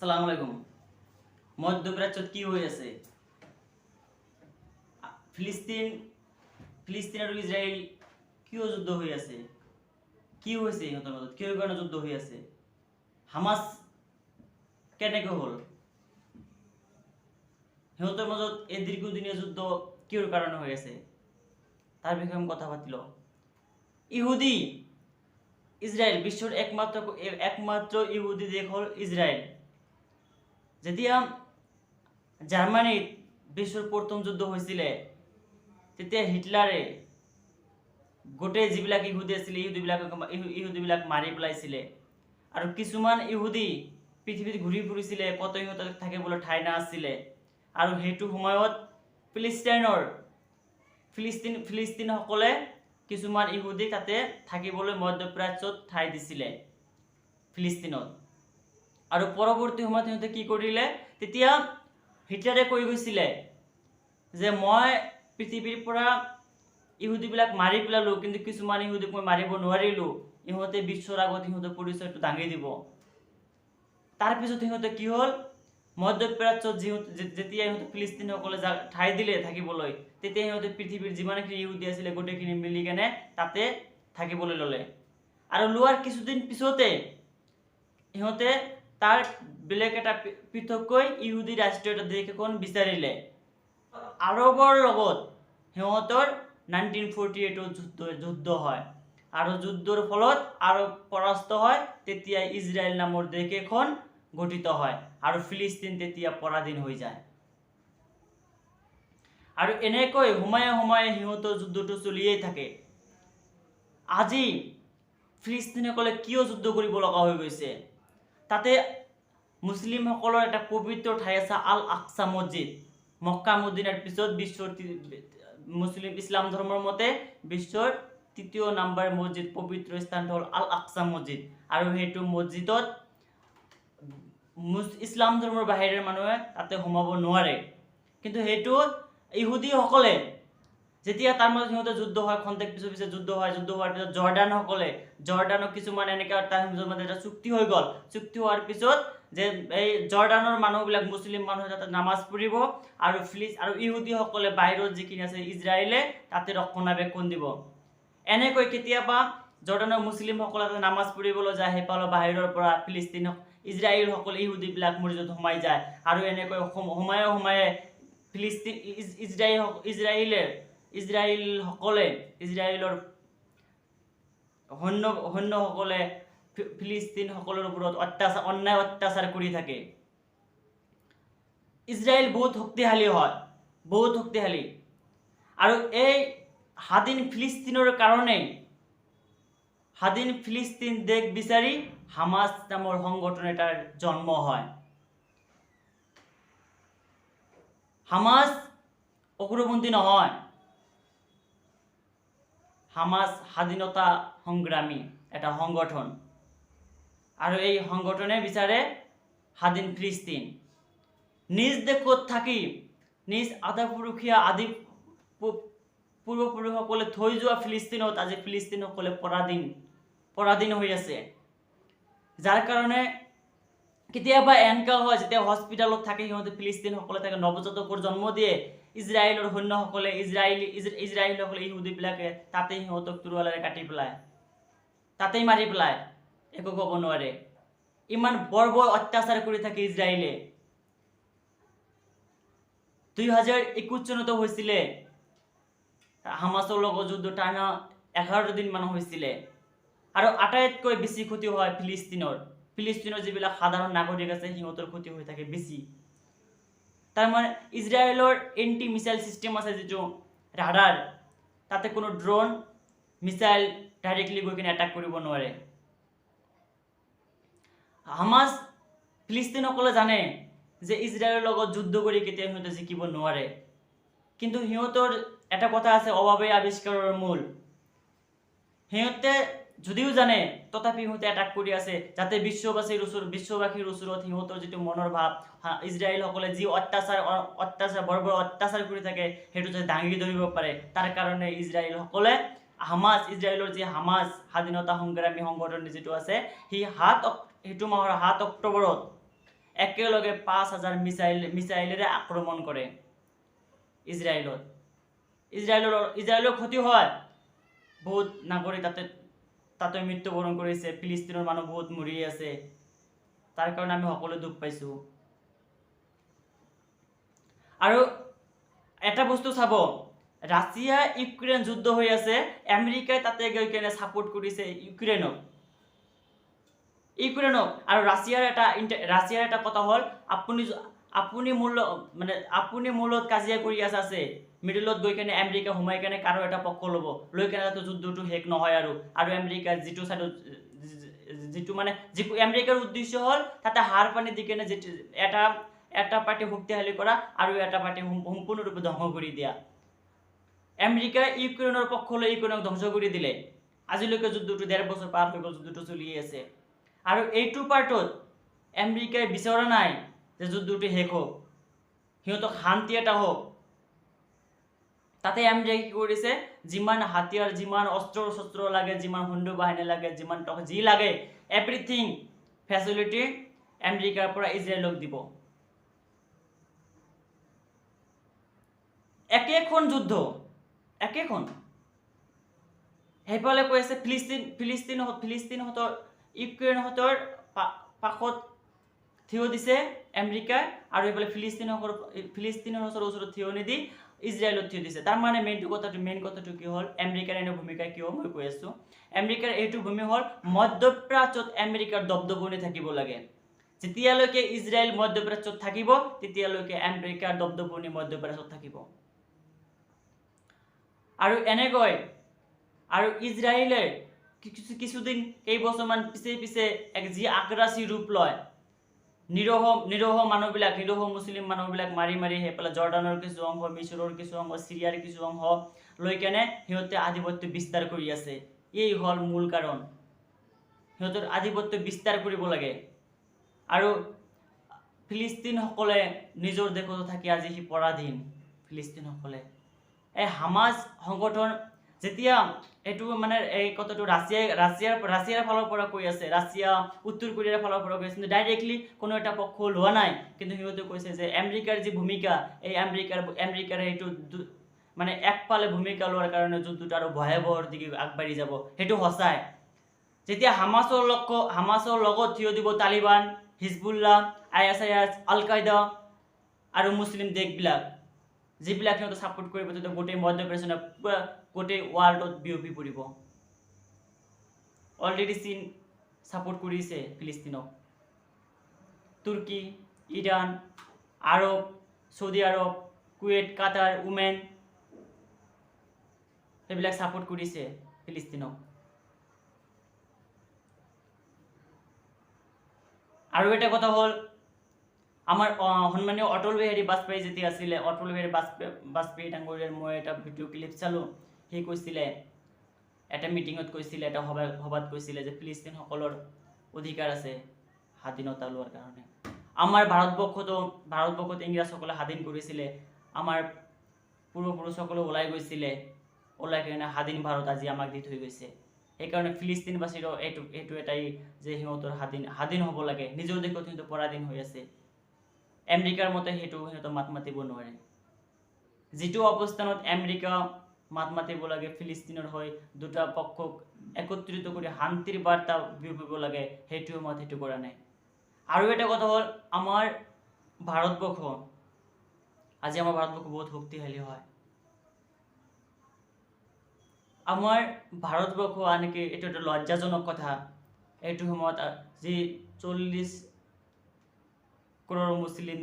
আসসালামু আলাইকুম। মধ্যপ্ৰাচ্যত কি হৈ আছে? ফিলিস্তিন ফিলিস্তিন আৰু ইজৰাইল কিয় যুদ্ধ হৈ আছে? কি হৈছে ইহঁতৰ মাজত? কিয় কাৰণে যুদ্ধ হৈ আছে? হামাস কেনেকৈ হ'ল? সিহঁতৰ মাজত এই দীৰ্ঘদিনীয়া যুদ্ধ কিহৰ কাৰণে হৈ আছে? তাৰ বিষয়ে আমি কথা পাতি লওঁ। ইহুদি ইজৰাইল বিশ্বৰ একমাত্ৰ ইহুদি দেশ হ'ল ইজৰাইল। যেতিয়া জাৰ্মানীত বিশ্বৰ প্ৰথম যুদ্ধ হৈছিলে তেতিয়া হিটলাৰে গোটেই যিবিলাক ইহুদি আছিলে ইহুদিবিলাক মাৰি পেলাইছিলে আৰু কিছুমান ইহুদি পৃথিৱীত ঘূৰি ফুৰিছিলে, কত সিহঁতৰ থাকিবলৈ ঠাই নাছিলে আৰু সেইটো সময়ত ফিলিস্তিনসকলে কিছুমান ইহুদি তাতে থাকিবলৈ মধ্যপ্ৰাচ্যত ঠাই দিছিলে ফিলিস্তিনত। আৰু পৰৱৰ্তী সময়ত সিহঁতে কি কৰিলে, তেতিয়া হিটলাৰে কৈ গৈছিলে যে মই পৃথিৱীৰ পৰা ইহুদিবিলাক মাৰি পেলালো, কিন্তু কিছুমান ইহুদিক মই মাৰিব নোৱাৰিলো, ইহঁতে বিশ্বৰ আগত সিহঁতৰ পৰিচয়টো দাঙি দিব। তাৰপিছত সিহঁতে কি হ'ল, মধ্যপ্ৰাচ্যত যেতিয়া ইহঁতে ফিলিস্তিনসকলে ঠাই দিলে থাকিবলৈ, তেতিয়া সিহঁতে পৃথিৱীৰ যিমানখিনি ইহুদি আছিলে গোটেইখিনি মিলি কেনে তাতে থাকিবলৈ ল'লে। আৰু লোৱাৰ কিছুদিন পিছতে সিহঁতে তাৰ বেলেগ এটা পৃথককৈ ইহুদি ৰাষ্ট্ৰীয় এটা দেশ এখন বিচাৰিলে। আৰবৰ লগত সিহঁতৰ 1948 যুদ্ধ হয় আৰু যুদ্ধৰ ফলত আৰব পৰাস্ত হয়। তেতিয়া ইজৰাইল নামৰ দেশ এখন গঠিত হয় আৰু ফিলিস্তিন তেতিয়া পৰাধীন হৈ যায়। আৰু এনেকৈ সময়ে সিহঁতৰ যুদ্ধটো চলিয়েই থাকে। আজি ফিলিস্তিনসকলে কিয় যুদ্ধ কৰিব লগা হৈ গৈছে? তাতে মুছলিমসকলৰ এটা পবিত্ৰ ঠাই আছে, আল আকছা মছজিদ। মক্কা মদিনাৰ পিছত ইছলাম ধৰ্মৰ মতে বিশ্বৰ ৩য় নম্বৰ মছজিদ, পবিত্ৰ স্থানটো হ'ল আল আকছা মছজিদ। আৰু সেইটো মছজিদত ইছলাম ধৰ্মৰ বাহিৰৰ মানুহে তাতে সোমাব নোৱাৰে। কিন্তু সেইটো ইহুদিসকলে যেতিয়া তাৰ মাজত সিহঁতে যুদ্ধ হয়, খন্তেক পিছে যুদ্ধ হোৱাৰ পিছত জৰ্ডানক কিছুমান এনেকৈ তাৰ মাজত এটা চুক্তি হৈ গ'ল। চুক্তি হোৱাৰ পিছত যে এই জৰ্ডানৰ মানুহবিলাক মুছলিম মানুহে তাতে নামাজ পঢ়িব আৰু ইহুদিসকলে বাহিৰত যিখিনি আছে ইজৰাইলে তাতে ৰক্ষণাবেক্ষণ দিব। এনেকৈ কেতিয়াবা জৰ্ডানৰ মুছলিমসকলে তাতে নামাজ পঢ়িবলৈ যায়, সেইফালে বাহিৰৰ পৰা ইজৰাইলসকলে ইহুদিবিলাক মছজিদত সোমাই যায় আৰু এনেকৈ সময়ে ইজৰাইলৰ সৈন্যসকলে ফিলিস্তিনসকলৰ ওপৰত অন্যায় অত্যাচাৰ কৰি থাকে। ইজৰাইল বহুত শক্তিশালী হয়, আৰু এই স্বাধীন ফিলিস্তিন দেশ বিচাৰি হামাস নামৰ সংগঠন এটাৰ জন্ম হয়। হামাস উগ্ৰপন্থী নহয়, হামাস স্বাধীনতা সংগ্ৰামী এটা সংগঠন আৰু এই সংগঠনে বিচাৰে স্বাধীন ফিলিস্তিন। নিজ দেশত থাকি নিজ পূৰ্বপুৰুষসকলে থৈ যোৱা ফিলিস্তিনত আজি ফিলিস্তিনসকলে পৰাধীন হৈ আছে। যাৰ কাৰণে কেতিয়াবা এনেকুৱা হয়, যেতিয়া হস্পিটেলত থাকে সিহঁতে ফিলিস্তিনসকলে থাকে নৱজাতকৰ জন্ম দিয়ে, ইজৰাইলৰ সৈন্যসকলে ইজৰাইলসকলে ইহুদিবিলাকে তাতেই সিহঁতক তৰোৱালেৰে কাটি পেলায়, তাতেই মাৰি পেলায়, একো ক'ব নোৱাৰে। ইমান বৰ্বৰ অত্যাচাৰ কৰি থাকে ইজৰাইলে। 2021 চনতো হৈছিলে হামাসৰ লগত যুদ্ধ, টানা 11 দিন মান হৈছিলে। আৰু আটাইতকৈ বেছি ক্ষতি হয় ফিলিস্তিনৰ যিবিলাক সাধাৰণ নাগৰিক আছে সিহঁতৰ ক্ষতি হৈ থাকে বেছি। তাৰমানে ইজৰাইলৰ এণ্টি মিছাইল চিষ্টেম আছে, যিটো ৰাডাৰ, তাতে কোনো ড্ৰোন মিছাইল ডাইৰেক্টলি গৈ কিনে এটাক কৰিব নোৱাৰে। হামাস ফিলিস্তিনসকলে জানে যে ইজৰাইলৰ লগত যুদ্ধ কৰি কেতিয়াও সিহঁতে জিকিব নোৱাৰে, কিন্তু সিহঁতৰ এটা কথা আছে, অভাৱেই আৱিষ্কাৰৰ মূল। সিহঁতে যদিও জানে তথাপি সিহঁতে এটাক কৰি আছে, যাতে বিশ্ববাসীৰ ওচৰত সিহঁতৰ যিটো মনৰ ভাৱ, ইজৰাইলসকলে যি বৰ্বৰ অত্যাচাৰ কৰি থাকে সেইটো যাতে দাঙি ধৰিব পাৰে। তাৰ কাৰণে ইজৰাইলৰ যি হামাস স্বাধীনতা সংগ্ৰামী সংগঠন যিটো আছে, সেইটো মাহৰ 7 অক্টোবৰত একেলগে 5,000 মিছাইলেৰে আক্ৰমণ কৰে ইজৰাইলৰ ক্ষতি হয়, বহুত নাগৰিক তাতে মৃত্যুবৰণ কৰিছে, ফিলিস্তিনৰ মানুহ বহুত মৰি আছে, তাৰ কাৰণে আমি সকলোৱে দুখ পাইছোঁ। আৰু এটা বস্তু চাব, ৰাছিয়া ইউক্ৰেইন যুদ্ধ হৈ আছে, আমেৰিকাই তাতে গৈ কেনে ছাপোৰ্ট কৰিছে ইউক্ৰেইনক। আৰু ৰাছিয়াৰ এটা কথা হ'ল, আপুনি মোৰ লগত কাজিয়া কৰি আছে, মিডিলত গৈ কেনে আমেৰিকা সোমাই কেনে কাৰো এটা পক্ষ ল'ব, লৈ কেনে তাতে যুদ্ধটো শেষ নহয়। আৰু আমেৰিকাৰ যিটো চাইডত আমেৰিকাৰ উদ্দেশ্য হ'ল তাতে হাৰ পানী দি কেনে এটা পাৰ্টি শক্তিশালী কৰা আৰু এটা পাৰ্টি সম্পূৰ্ণৰূপে ধ্বংস কৰি দিয়া। আমেৰিকাই ইউক্ৰেইনৰ পক্ষ লৈ ইউক্ৰেইনক ধ্বংস কৰি দিলে। আজিলৈকে যুদ্ধটো 1.5 বছৰ পাৰ হৈ গ'ল, যুদ্ধটো চলিয়ে আছে। আৰু এইটো পাৰ্টত আমেৰিকাই বিচৰা নাই যে যুদ্ধটো শেষ হওক, সিহঁতক শান্তি এটা হওক। তাতে আমেৰিকাই কি কৰিছে, যিমান হাতিয়াৰ, যিমান অস্ত্ৰ লাগে, যিমান সৈন্য বাহিনী লাগে, যিমান টকা যি লাগে, এভৰিথিং ফেচিলিটি আমেৰিকাৰ পৰা ইজৰাইলক দিব। একেখন যুদ্ধ, একেখন। সেইফালে কৈ আছে ফিলিস্তিনহঁতৰ ইউক্ৰেইনহঁতৰ পাশত থিয় দিছে আমেৰিকাই, আৰু এইফালে ফিলিস্তিনৰ ওচৰত থিয় নিদি ইজৰাইলত থিয় দিছে। তাৰ মানে মেইন কথাটো কি হ'ল, আমেৰিকাৰ এনে ভূমিকা কিয় মই কৈ আছো, আমেৰিকাৰ এইটো ভূমি হ'ল মধ্যপ্ৰাচ্যত আমেৰিকাৰ দবদবনি থাকিব লাগে। যেতিয়ালৈকে ইজৰাইল মধ্যপ্ৰাচ্যত থাকিব, তেতিয়ালৈকে আমেৰিকাৰ দবদবনি মধ্যপ্ৰাচ্যত থাকিব। আৰু এনেকৈ ইজৰাইলে কিছুদিন কেইবছৰমান পিছে যি আগ্ৰাসী ৰূপ লয়, নিৰহ মুছলিম মানুহবিলাক মাৰি সেইফালে জৰ্ডানৰ কিছু অংশ, মিছৰৰ কিছু অংশ, চিৰিয়াৰ কিছু অংশ লৈ কেনে সিহঁতে আধিপত্য বিস্তাৰ কৰি আছে। এই হ'ল মূল কাৰণ, সিহঁতৰ আধিপত্য বিস্তাৰ কৰিব লাগে। আৰু ফিলিস্তিনসকলে নিজৰ দেশত থাকি আজি সি পৰাধীন। ফিলিস্তিনসকলে এই হামাছ সংগঠন যেতিয়া এইটো এই কথাটো ৰাছিয়াৰ ফালৰ পৰা কৈ আছে, ৰাছিয়া উত্তৰ কোৰিয়াৰ ফালৰ পৰা কৈ আছে, কিন্তু ডাইৰেক্টলি কোনো এটা পক্ষ লোৱা নাই। কিন্তু সিহঁতে কৈছে যে আমেৰিকাৰ যি ভূমিকা, এই আমেৰিকাৰ এইটো একফালে ভূমিকা লোৱাৰ কাৰণে যুদ্ধটো আৰু ভয়াৱহৰ দিকে আগবাঢ়ি যাব, সেইটো সঁচাই। যেতিয়া হামাছৰ লগত থিয় দিব তালিবান, হিজবুল্লাহ, ISIS, আল কায়দা আৰু মুছলিম দেশবিলাক, যিবিলাক সিহঁতে ছাপোৰ্ট কৰিব, তেতিয়া গোটেই মধ্যপ্ৰাচ্য গোটেই ৱৰ্ল্ডত বিয়পি পৰিব। অলৰেডি চীন ছাপোৰ্ট কৰিছে ফিলিস্তিনক, তুৰ্কী, ইৰাণ, আৰৱ, চৌদি আৰৱ, কুৱেইট, কাটাৰ, ওমেন, সেইবিলাক ছাপোৰ্ট কৰিছে ফিলিস্তিনক। আৰু এটা কথা হ'ল, আমাৰ সন্মানীয় অটল বিহাৰী বাজপেয়ী যেতিয়া আছিলে, অটল বিহাৰী বাজপেয়ী ডাঙৰীয়াৰ মই এটা ভিডিঅ' ক্লিপ চালোঁ। সি কৈছিলে, এটা মিটিঙত কৈছিলে, এটা সভাত কৈছিলে যে ফিলিস্তিনসকলৰ অধিকাৰ আছে স্বাধীনতা লোৱাৰ কাৰণে। আমাৰ ভাৰতবৰ্ষত ইংৰাজসকলে স্বাধীন কৰিছিলে, আমাৰ পূৰ্বপুৰুষসকলে ওলাই গৈছিলে, ওলাই কিনে স্বাধীন ভাৰত আজি আমাক দি থৈ গৈছে। সেইকাৰণে ফিলিস্তিনবাসীৰো এইটো এটাই যে সিহঁতৰ স্বাধীন হ'ব লাগে, নিজৰ দেশত সিহঁতৰ পৰাধীন হৈ আছে। আমেৰিকাৰ মতে সেইটো সিহঁতৰ মাত মাতিব নোৱাৰে। যিটো অৱস্থানত আমেৰিকা মাত মাতিব লাগে ফিলিস্তিনৰ হৈ, দুটা পক্ষক একত্ৰিত কৰি শান্তিৰ বাৰ্তা বিয়পিব লাগে, সেইটো সময়ত সেইটো কৰা নাই। আৰু এটা কথা হ'ল, আমাৰ ভাৰতবৰ্ষ বহুত শক্তিশালী হয়। আমাৰ ভাৰতবৰ্ষ আনকি এইটো এটা লজ্জাজনক কথা, এইটো সময়ত যি 40 কৰোৰ মুছলিম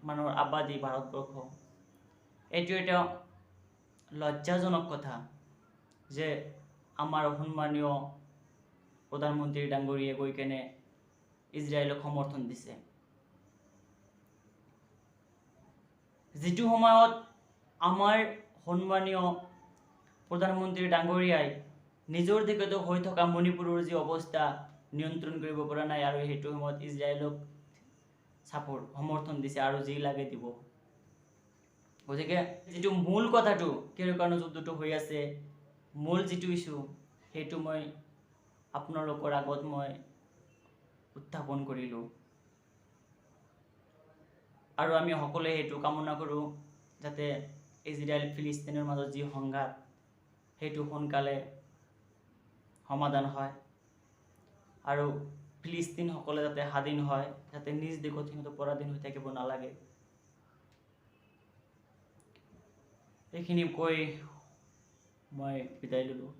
মানুহৰ আবাদী ভাৰতবৰ্ষ, এইটো এটা লজ্জাজনক কথা যে আমাৰ সন্মানীয় প্ৰধানমন্ত্ৰী ডাঙৰীয়ে গৈ কেনে ইজৰাইলক সমৰ্থন দিছে। যিটো সময়ত আমাৰ সন্মানীয় প্ৰধানমন্ত্ৰী ডাঙৰীয়াই নিজৰ দেশত হৈ থকা মণিপুৰৰ যি অৱস্থা নিয়ন্ত্ৰণ কৰিব পৰা নাই, আৰু সেইটো সময়ত ইজৰাইলক সমৰ্থন দিছে, আৰু যি লাগে দিব। গতিকে যিটো মূল কথাটো, কিহৰ কাৰণে যুদ্ধটো হৈ আছে, মূল যিটো ইছ্যু, সেইটো মই আপোনালোকৰ আগত মই উত্থাপন কৰিলোঁ। আৰু আমি সকলোৱে সেইটো কামনা কৰোঁ যাতে ইজৰাইল ফিলিস্তিনৰ মাজত যি সংঘাত সেইটো সোনকালে সমাধান হয় আৰু ফিলিস্তিনসকলে যাতে স্বাধীন হয়, যাতে নিজ দেশত সিহঁতে পৰাধীন হৈ থাকিব নালাগে। এইখিনি কৈ মই বিদায় ল'লোঁ।